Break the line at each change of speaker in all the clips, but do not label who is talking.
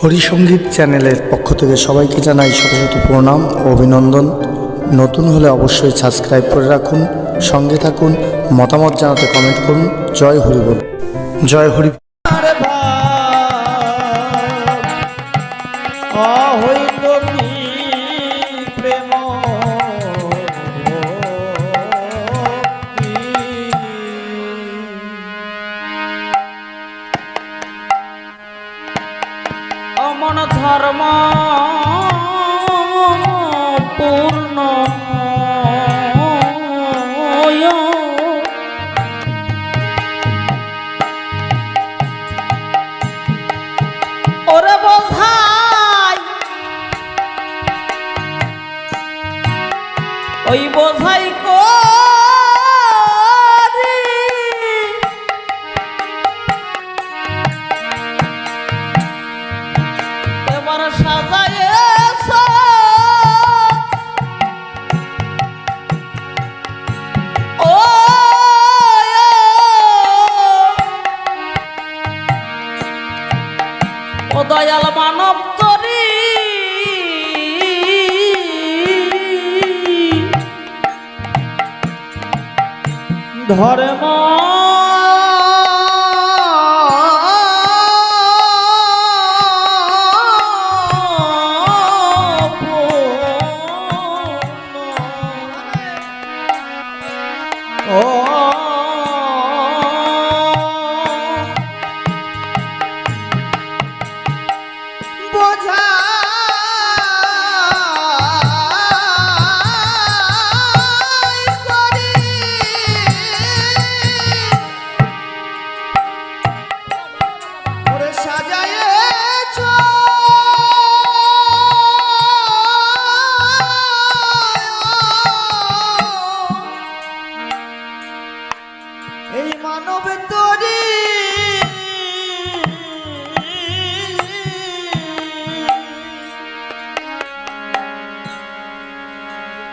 হরিসঙ্গীত চ্যানেলের পক্ষ থেকে সবাইকে জানাই শত শত প্রণাম ও অভিনন্দন। নতুন হলে অবশ্যই সাবস্ক্রাইব করে রাখুন, সঙ্গে থাকুন, মতামত জানাতে কমেন্ট করুন। জয় হরি বল, জয় হরি।
অমন ধর্ম পূর্ণ ওরে বোঝাই, ওই বোঝাই দয়াল মানব তরি ধর্ম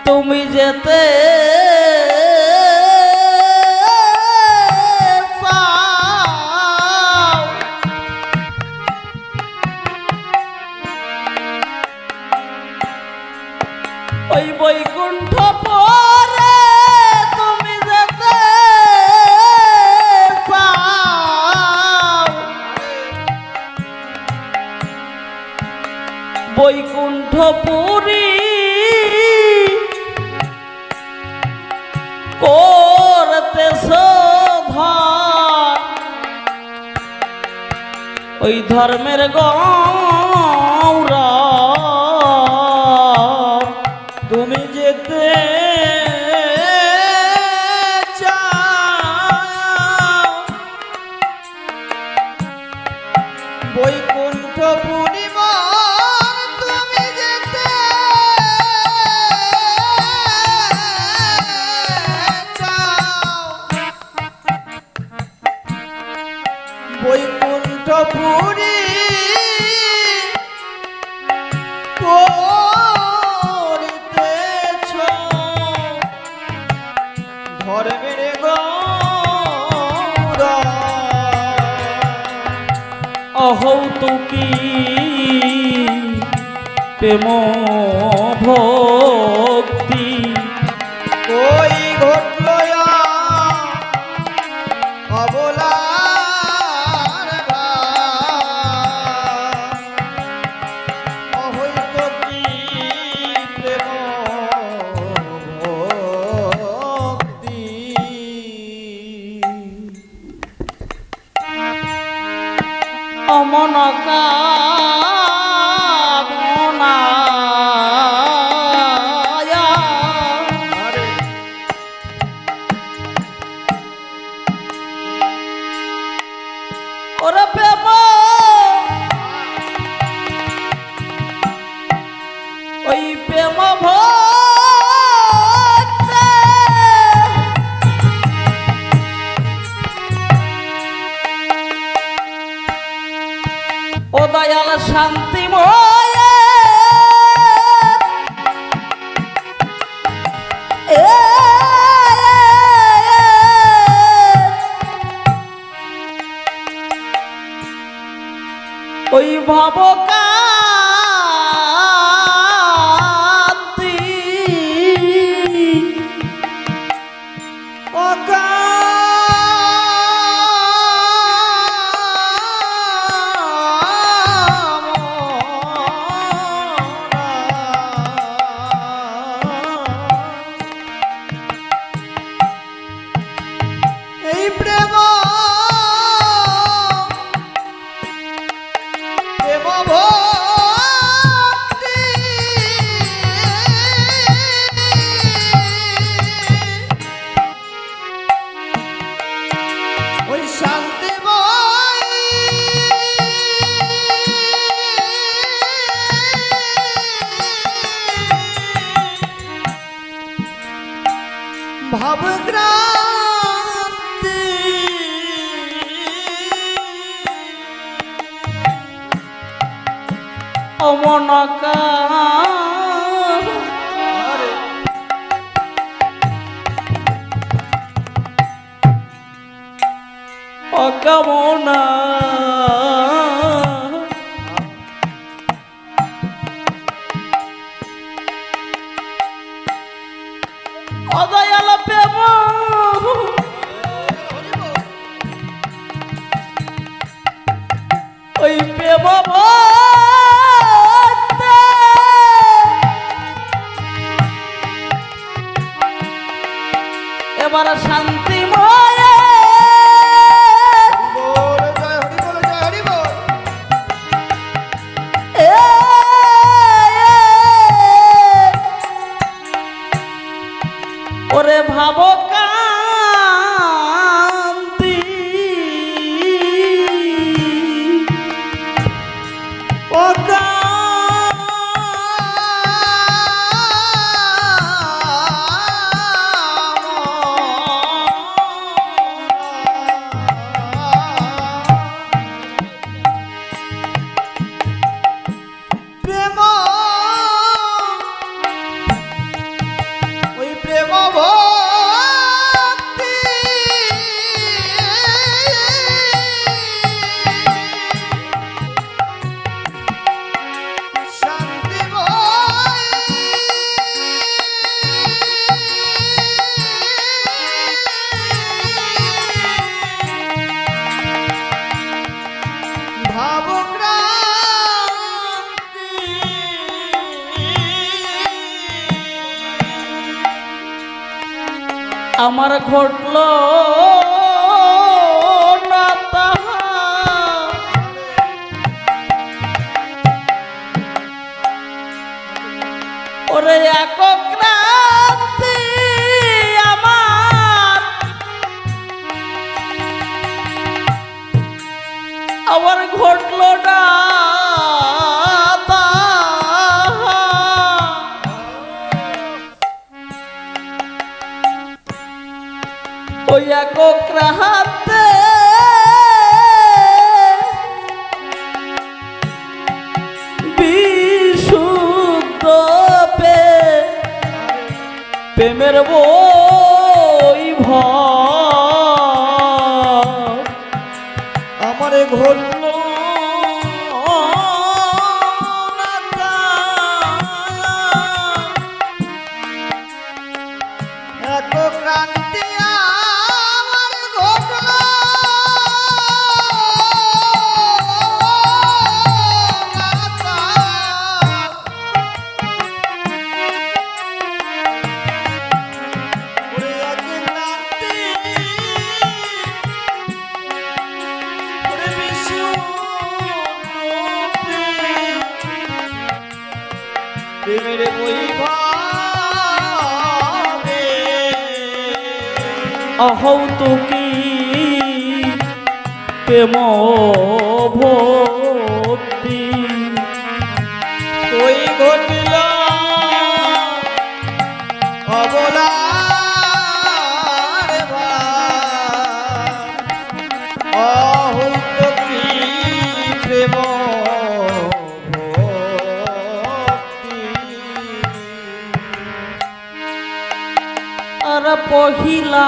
তুমি যেতে চাও, ওই বৈকুণ্ঠ পরে তুমি যেতে চাও, বৈকুণ্ঠপুরী করতেছ ওই ধর্মের গৌরব তুমি যেতে চাও, বৈকুণ্ঠপুরী তুমি যেতে বৈকুণ্ঠপুরী করিতেছ ধর্মের গৌরব। অহৌতুকী প্রেম ভক্তি কই ঘটল অবলা অমন কামনা ওরে প্রেম ওই প্রেম ও দয়াল শান্তিময় ওই ভবকান্তি
এই প্রেম প্রেম ভক্তি ওই শান্তিময় ভাবগ্রান্তি
অমনকা অকামনা অদয়াল প্রেম ওই প্রেম ভক্তি এবার শান্তিময়
বল জয় হরি বল জয় হরি বল
ওরে ভাবকান্তি
প্রেম ওই প্রেম ভক্তি শান্তিময় ভাবগ্রান্তি
আমার ঘটল না তাহা ওরে এক ক্রান্তি আমার ঘটল না তাহা ওই এক ক্রান্তে বিশুদ্ধ প্রেমের বই
আমারে ঘটল এক ক্রান্তি আমার ঘটল ওরে এক ক্রান্তি ওরে প্রেমের বৈভাবে
অহৌতুকি প্রেম ভক্তি
ওই ঘটিল অবলার অহৈত কি প্রেম ভক্তি
আর পহিলা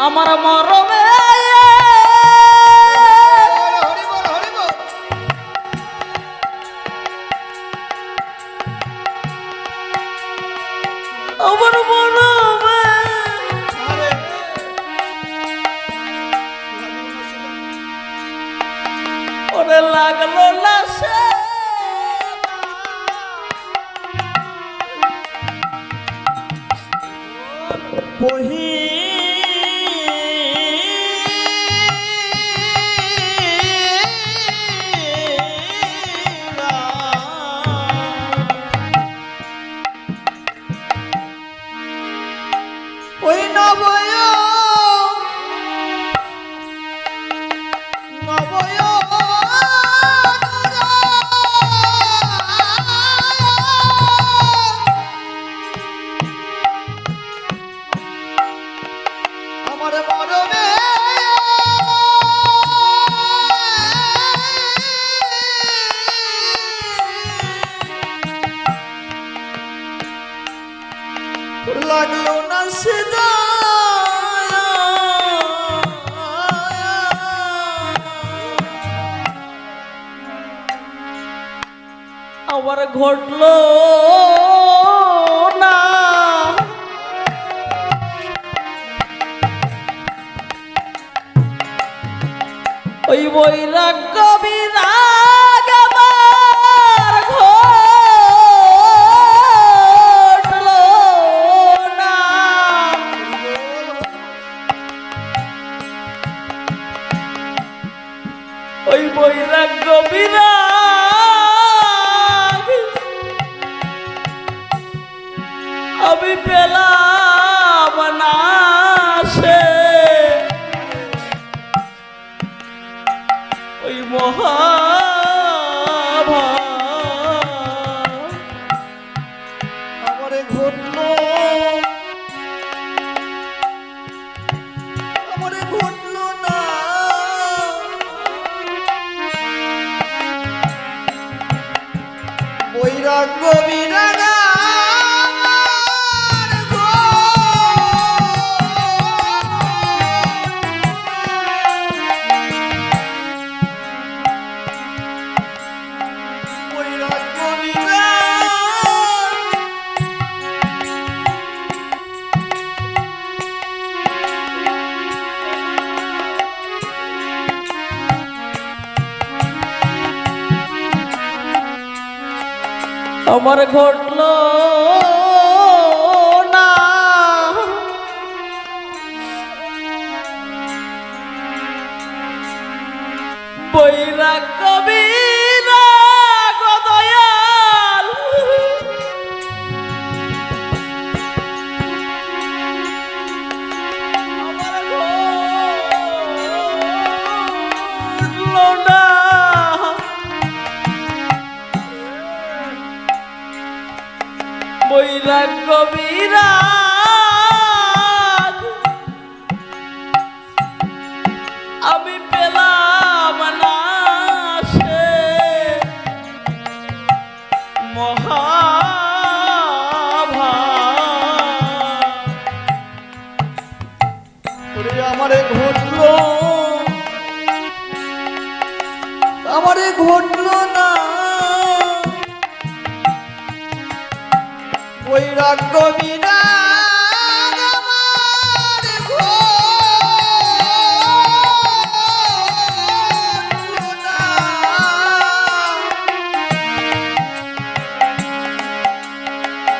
আমার মরমে
হরি বল হরি বল
আমার মরমে
আরে
ওরে লাগলো না সে বহি
ওই নবয় নবয় আমার মরমে লাগলো না সে
আবার ঘটলো না ওই বৈরাগ্য বিরাগ আমার ঘটলো না ওই বৈরাগ্য বিরাগ আমি পেলাম না সে ওই
আমারে ঘটলো আমারে ঘটলো না বৈরাগ্য বিরাগা বৈরাগ্য বিরাগ
আমার ঘটলো না বৈরাগ্য বিরাগ দয়াল আমার ঘটলো না বৈরাগ্য বিরাগ আমি পেলাম না সে
ওরে আমারে ঘটলো আমারে ঘটলো না বৈরাগ্য বিরাগ আমার ঘটলো না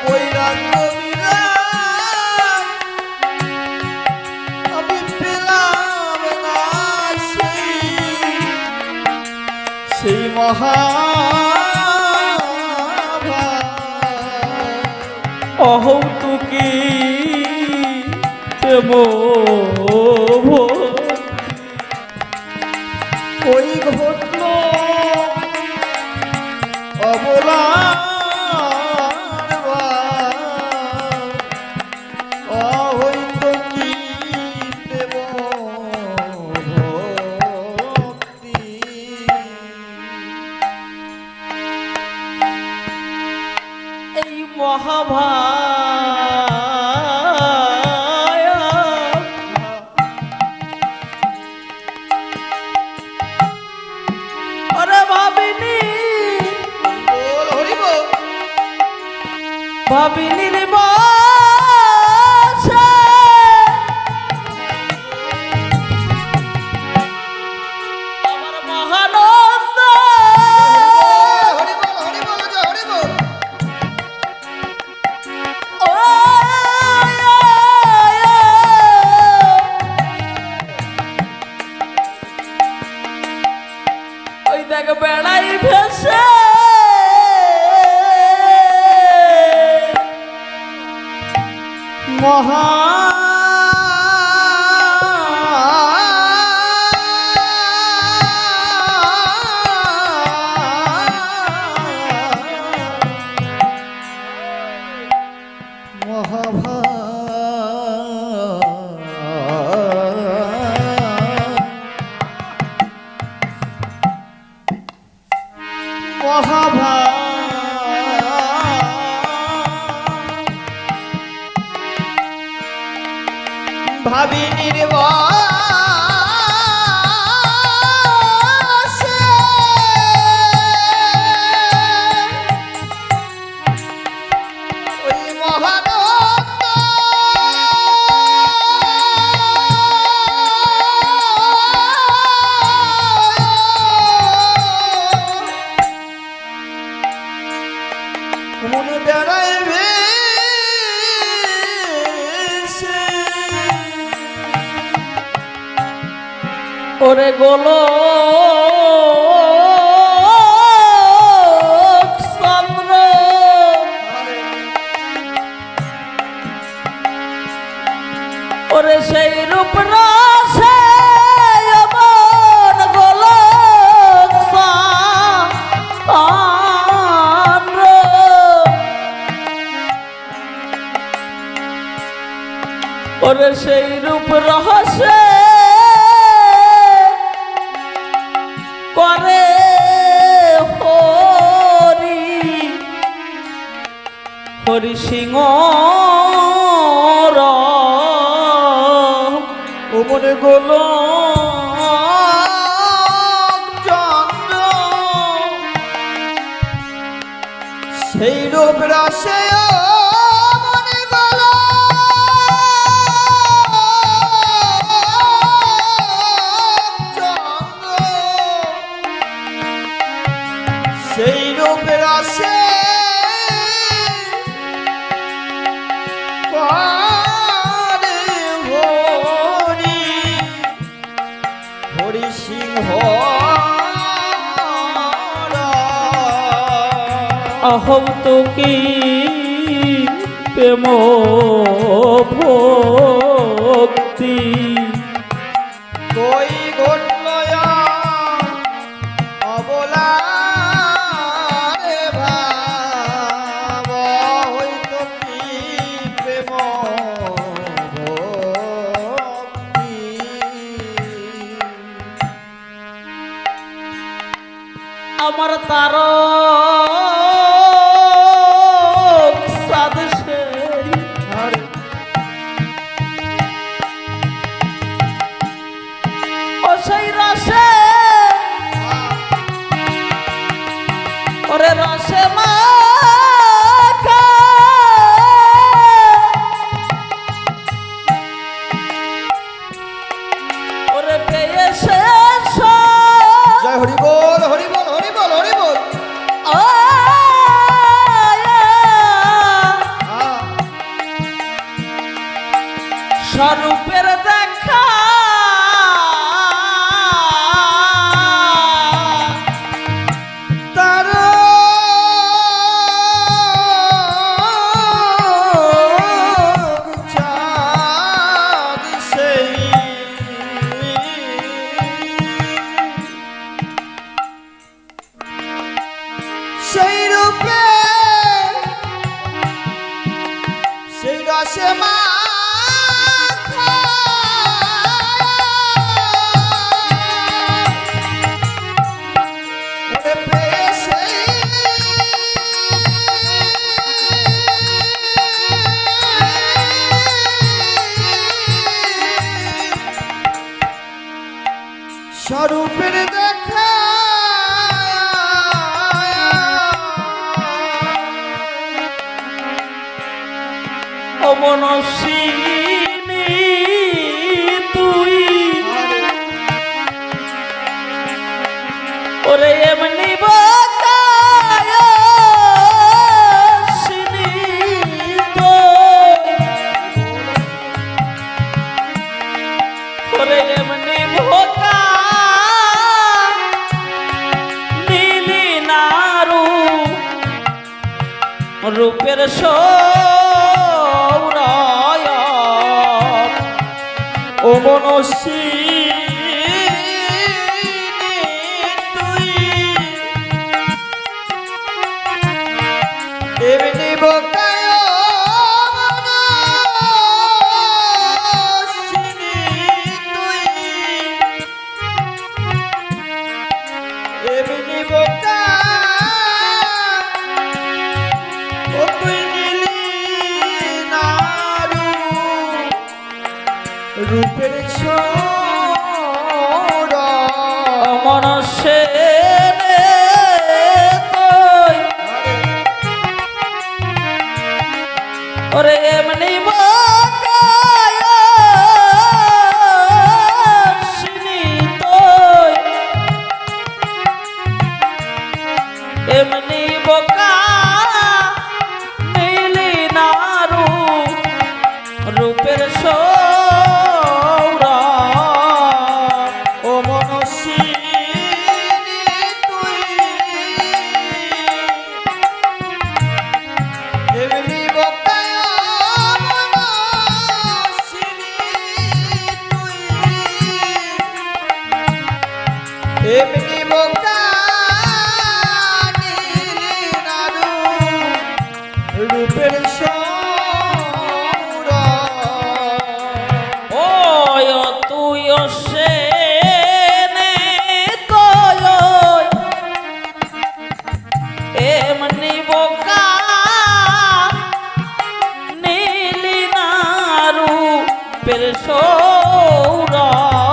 বৈরাগ্য বিরাগ আমি পেলাম না সেই মহা
অহৌতুকি প্রেম
ওই ঘটলো অবলার অহৈতুকি প্রেম ভক্তি
এই মহাভায়া ভাবিনির বসে আমার মহানন্দ
হরি বল হরি বল জয় হরি বল।
ও ওই দেখ বেড়াই ভেসে
মহা ভাবিনির বসে ওই মহানন্দ মনে বেড়ায় ভেসে
ওরে গোলো চন্দ্র ওরে সেই রূপ রসে এমন গোলক চন্দ্র ওরে সেই রূপ রহস্যে করে হরি হরি সিংহ
ও মনে গোল চন্দ্র সেই রূপ রাশে মনে গোল চন্দ্র সেই রূপ রাশে হরি সিংহ
अहम तो की प्रेम भक्ति
কই ঘটলয়া অবলা রে ভাব হইত কি প্রেম ভক্তি
আমার তার সাদে
হরি
ও সেই রসে ওরে রসে মাখা ওরে পেয়েছে
জয় হরি বল হরি বল হরি বল হরি বল
স্বরূপের দেখা
তার চাঁদ সেই সেই রূপে সেই রসে মাখা ওরে পেয়ে সেই স্বরূপের দেখা
অমনসিনী তুই ওরে এমনি বাতাসিনী তো ওরে এমনি ভোকা নীলি নারু রূপের সৌরায় ও মনসী তুই
এমনি বোকায় মনস্বিনী তুই এমনি বোকা ও তুই নীলি নারু রূপের ছোড়া
অমনসে ওরে এমনি